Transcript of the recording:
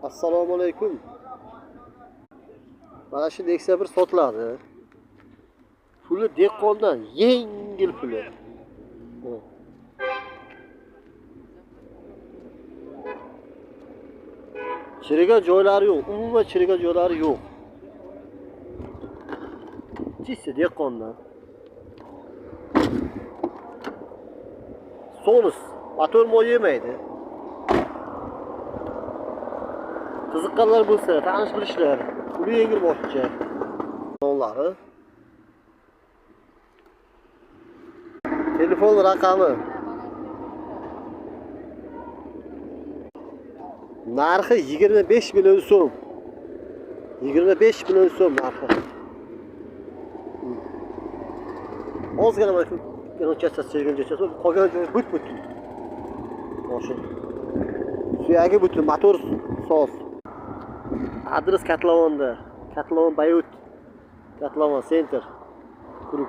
Assalomu alaykum. Mana shu Nexia 1 sotiladi. Puli dehqondan yengil puli. Chirigan joylari yo'q. Umuman chirigan joylari yo'q. Chisi dehqondan. Sonus motor moy yemaydi. Qiziqqanlar bo'lsa, tanish bilishlar. Puli yengil boshqa. Onlari. Telefon raqami. Narxi 25 million so'm. 25 million so'm narxi. Ozgina mana shu kechasi chirgan joychasi, qolgan joyi but. Mashina. Suyagi butun, motor soz. Adres Katlavonda. Katlavon Bayut. Katlavon Center. Guruh.